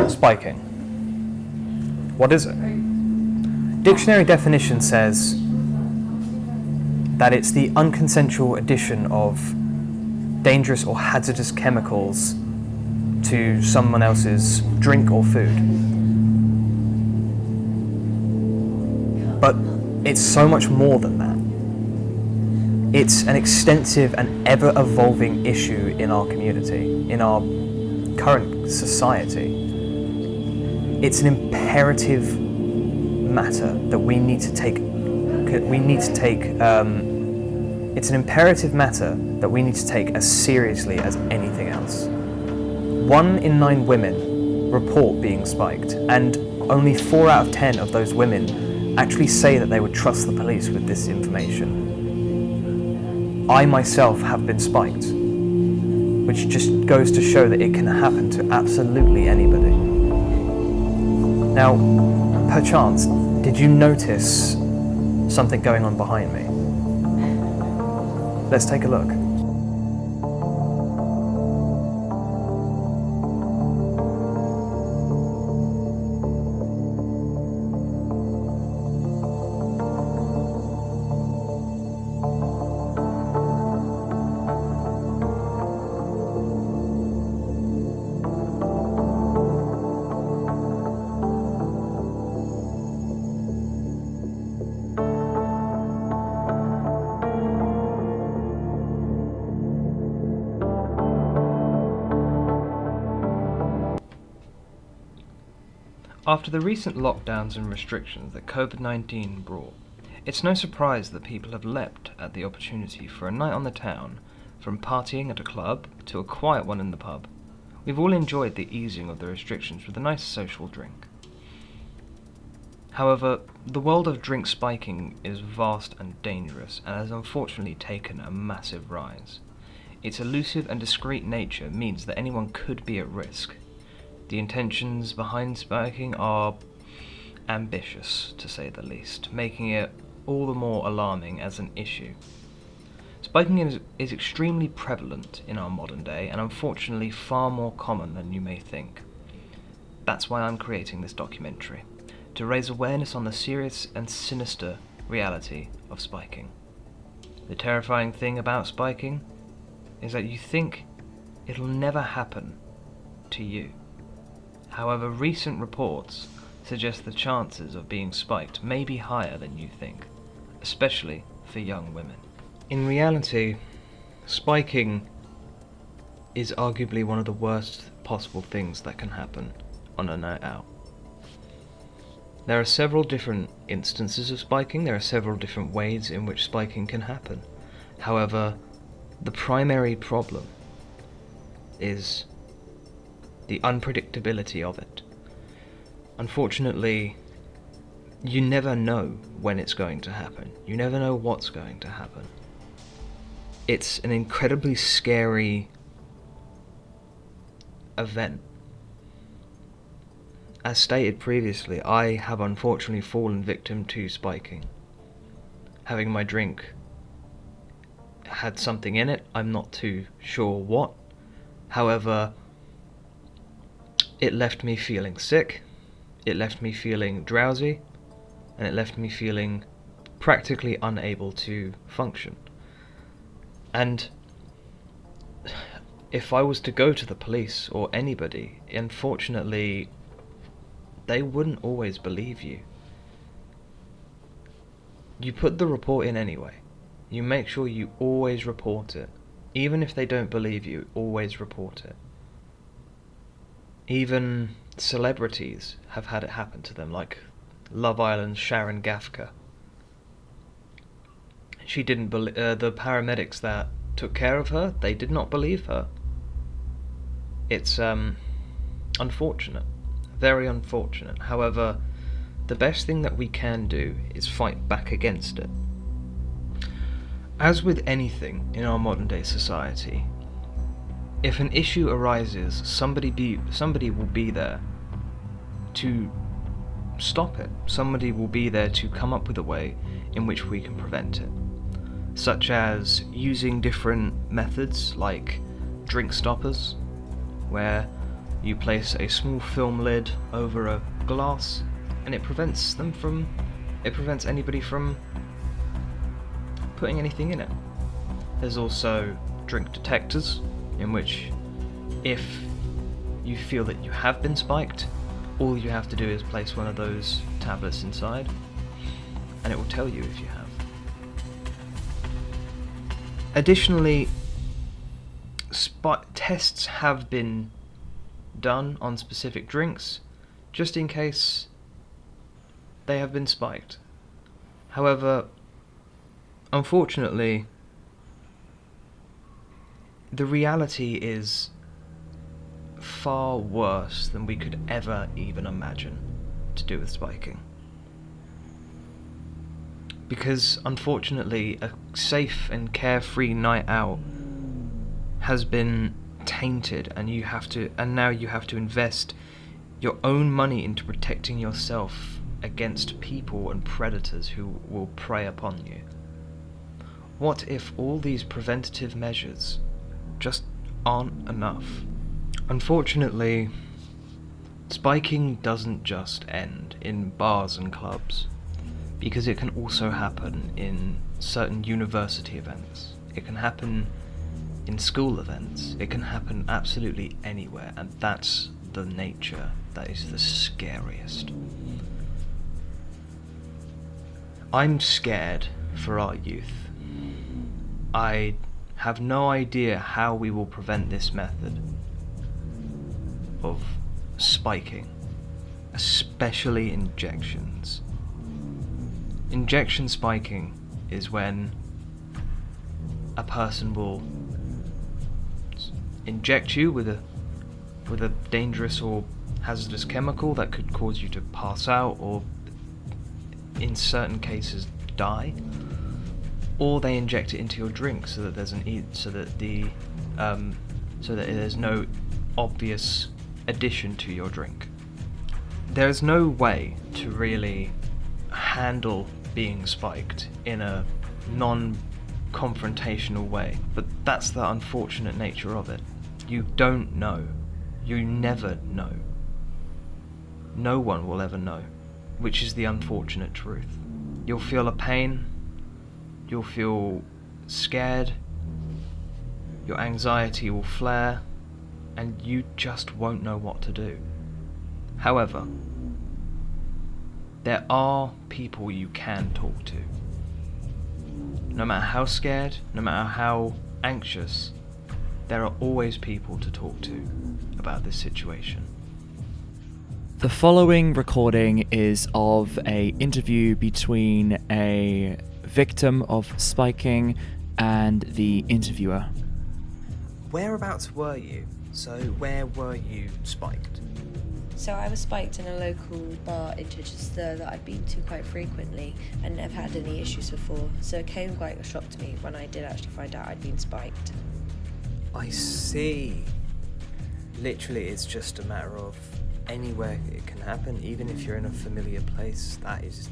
Spiking. What is it? Dictionary definition says that it's the unconsensual addition of dangerous or hazardous chemicals to someone else's drink or food. But it's so much more than that. It's an extensive and ever-evolving issue in our community, in our current society. It's an imperative matter that we need to take. It's an imperative matter that we need to take as seriously as anything else. 1 in 9 women report being spiked, and only 4 out of 10 of those women actually say that they would trust the police with this information. I myself have been spiked, which just goes to show that it can happen to absolutely anybody. Now, perchance, did you notice something going on behind me? Let's take a look. After the recent lockdowns and restrictions that COVID-19 brought, it's no surprise that people have leapt at the opportunity for a night on the town, from partying at a club to a quiet one in the pub. We've all enjoyed the easing of the restrictions with a nice social drink. However, the world of drink spiking is vast and dangerous and has unfortunately taken a massive rise. Its elusive and discreet nature means that anyone could be at risk. The intentions behind spiking are ambitious, to say the least, making it all the more alarming as an issue. Spiking is extremely prevalent in our modern day and unfortunately far more common than you may think. That's why I'm creating this documentary, to raise awareness on the serious and sinister reality of spiking. The terrifying thing about spiking is that you think it'll never happen to you. However, recent reports suggest the chances of being spiked may be higher than you think, especially for young women. In reality, spiking is arguably one of the worst possible things that can happen on a night out. There are several different instances of spiking, there are several different ways in which spiking can happen. However, the primary problem is the unpredictability of it. Unfortunately, you never know when it's going to happen. You never know what's going to happen. It's an incredibly scary event. As stated previously, I have unfortunately fallen victim to spiking. Having my drink had something in it, I'm not too sure what. However, it left me feeling sick, it left me feeling drowsy, and it left me feeling practically unable to function. And if I was to go to the police or anybody, unfortunately, they wouldn't always believe you. You put the report in anyway. You make sure you always report it. Even if they don't believe you, always report it. Even celebrities have had it happen to them, like Love Island's Sharon Gafka. She didn't believe the paramedics that took care of her. They did not believe her. It's unfortunate, very unfortunate. However, the best thing that we can do is fight back against it. As with anything in our modern day society, if an issue arises, somebody will be there to stop it. Somebody will be there to come up with a way in which we can prevent it, such as using different methods like drink stoppers, where You place a small film lid over a glass, and it prevents anybody from putting anything in it. There's also drink detectors, in which if you feel that you have been spiked, all you have to do is place one of those tablets inside, and it will tell you if you have. Additionally, tests have been done on specific drinks, just in case they have been spiked. However, unfortunately, the reality is far worse than we could ever even imagine to do with spiking. Because unfortunately, a safe and carefree night out has been tainted, and now you have to invest your own money into protecting yourself against people and predators who will prey upon you. What if all these preventative measures just aren't enough? Unfortunately, spiking doesn't just end in bars and clubs, because it can also happen in certain university events. It can happen in school events. It can happen absolutely anywhere, and that's the nature that is the scariest. I'm scared for our youth. I have no idea how we will prevent this method of spiking, especially injections. Injection spiking is when a person will inject you with a dangerous or hazardous chemical that could cause you to pass out, or in certain cases die, or they inject it into your drink so that there's no obvious addition to your drink. There's no way to really handle being spiked in a non-confrontational way, but that's the unfortunate nature of it. You don't know. You never know. No one will ever know, which is the unfortunate truth. You'll feel a pain, you'll feel scared, your anxiety will flare, and you just won't know what to do. However, there are people you can talk to. No matter how scared, no matter how anxious, there are always people to talk to about this situation. The following recording is of an interview between a victim of spiking and the interviewer. Whereabouts were you? So where were you spiked? So I was spiked in a local bar in Chichester that I'd been to quite frequently and never had any issues before. So it came quite a shock to me when I did actually find out I'd been spiked. I see. Literally, it's just a matter of anywhere it can happen, even if you're in a familiar place. That is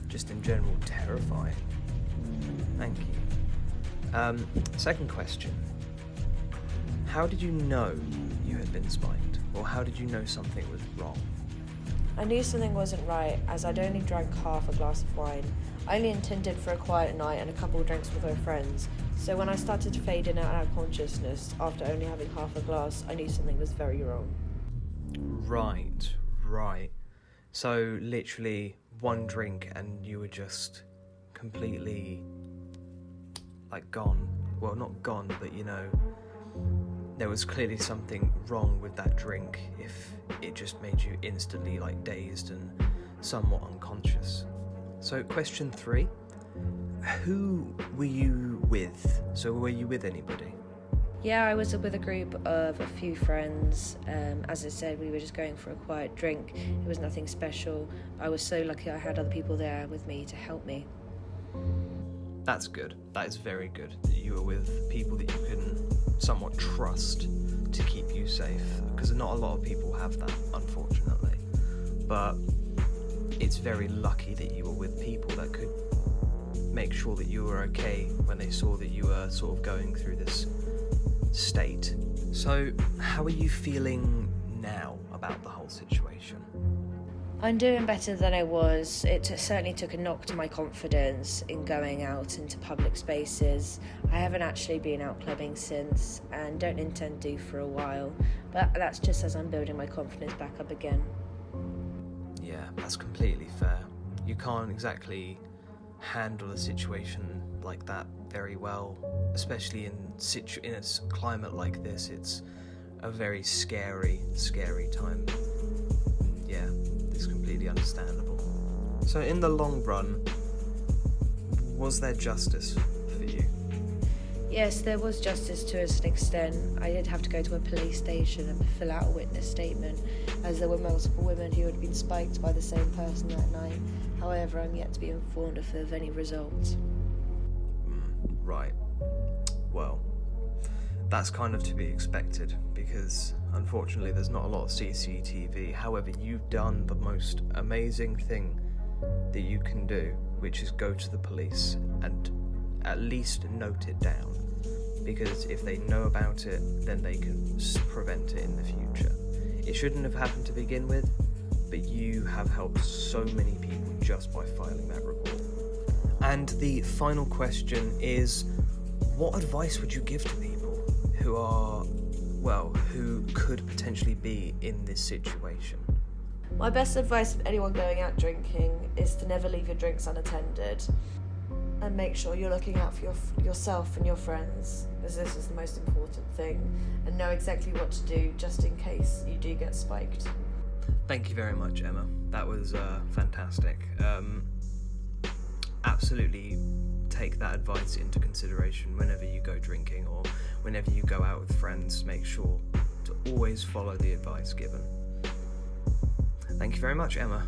just in general terrifying. Thank you. Second question. How did you know you had been spiked? Or how did you know something was wrong? I knew something wasn't right as I'd only drank half a glass of wine. I only intended for a quiet night and a couple of drinks with my friends. So when I started to fade in and out of consciousness after only having half a glass, I knew something was very wrong. Right. So literally one drink and you were just completely gone. Well, not gone, but there was clearly something wrong with that drink if it just made you instantly dazed and somewhat unconscious. So question 3, who were you with? So were you with anybody? Yeah, I was with a group of a few friends. As I said, we were just going for a quiet drink. It was nothing special. I was so lucky I had other people there with me to help me. That's good. That is very good that you were with people that you can somewhat trust to keep you safe, because not a lot of people have that, unfortunately. But it's very lucky that you were with people that could make sure that you were okay when they saw that you were sort of going through this state So, how are you feeling now about the whole situation? I'm doing better than I was. It certainly took a knock to my confidence in going out into public spaces. I haven't actually been out clubbing since and don't intend to for a while, but that's just as I'm building my confidence back up again. Yeah, that's completely fair. You can't exactly handle a situation like that very well, especially in a climate like this. It's a very scary time. Yeah, it's completely understandable. So in the long run, was there justice for you? Yes, there was justice to an extent. I did have to go to a police station and fill out a witness statement, as there were multiple women who had been spiked by the same person that night. However, I'm yet to be informed of any results. Right. Well, that's kind of to be expected, because unfortunately there's not a lot of CCTV. However, you've done the most amazing thing that you can do, which is go to the police and at least note it down, because if they know about it, then they can prevent it in the future. It shouldn't have happened to begin with, but you have helped so many people just by filing that report. And the final question is, what advice would you give to people who could potentially be in this situation? My best advice for anyone going out drinking is to never leave your drinks unattended, and make sure you're looking out for yourself and your friends, as this is the most important thing, and know exactly what to do just in case you do get spiked. Thank you very much, Emma. That was fantastic. Absolutely take that advice into consideration whenever you go drinking or whenever you go out with friends. Make sure to always follow the advice given. Thank you very much, Emma.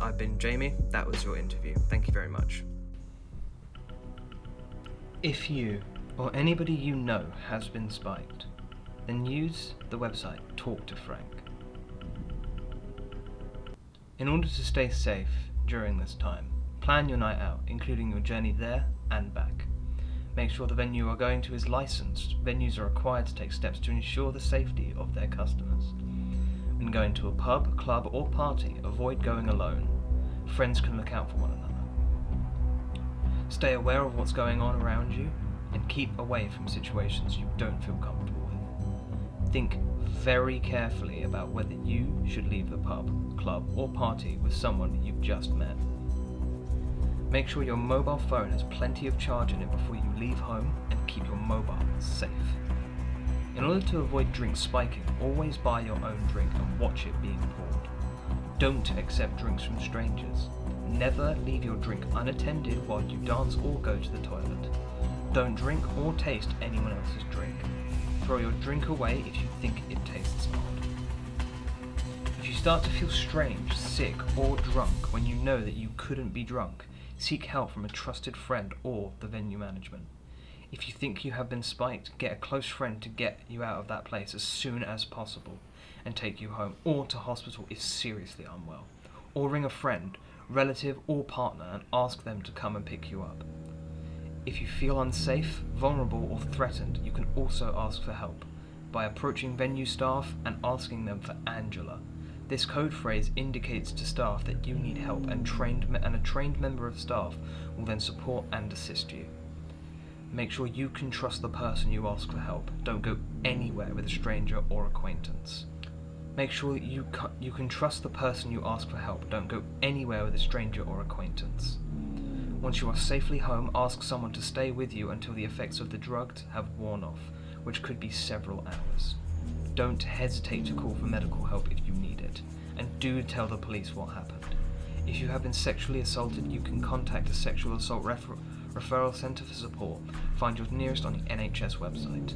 I've been Jamie. That was your interview. Thank you very much. If you or anybody you know has been spiked, then use the website Talk to Frank. In order to stay safe during this time, plan your night out, including your journey there and back. Make sure the venue you are going to is licensed. Venues are required to take steps to ensure the safety of their customers. When going to a pub, club or party, avoid going alone. Friends can look out for one another. Stay aware of what's going on around you and keep away from situations you don't feel comfortable with. Think very carefully about whether you should leave the pub, club or party with someone you've just met. Make sure your mobile phone has plenty of charge in it before you leave home, and keep your mobile safe. In order to avoid drink spiking, always buy your own drink and watch it being poured. Don't accept drinks from strangers. Never leave your drink unattended while you dance or go to the toilet. Don't drink or taste anyone else's drink. Throw your drink away if you think it tastes odd. If you start to feel strange, sick or drunk when you know that you couldn't be drunk, seek help from a trusted friend or the venue management. If you think you have been spiked, get a close friend to get you out of that place as soon as possible and take you home, or to hospital if seriously unwell. Or ring a friend, relative or partner and ask them to come and pick you up. If you feel unsafe, vulnerable or threatened, you can also ask for help by approaching venue staff and asking them for Angela. This code phrase indicates to staff that you need help, and a trained member of staff will then support and assist you. Make sure you can trust the person you ask for help. Don't go anywhere with a stranger or acquaintance. Make sure that you can trust the person you ask for help. Don't go anywhere with a stranger or acquaintance. Once you are safely home, ask someone to stay with you until the effects of the drugs have worn off, which could be several hours. Don't hesitate to call for medical help if you need it, and do tell the police what happened. If you have been sexually assaulted, you can contact a sexual assault referral centre for support. Find your nearest on the NHS website.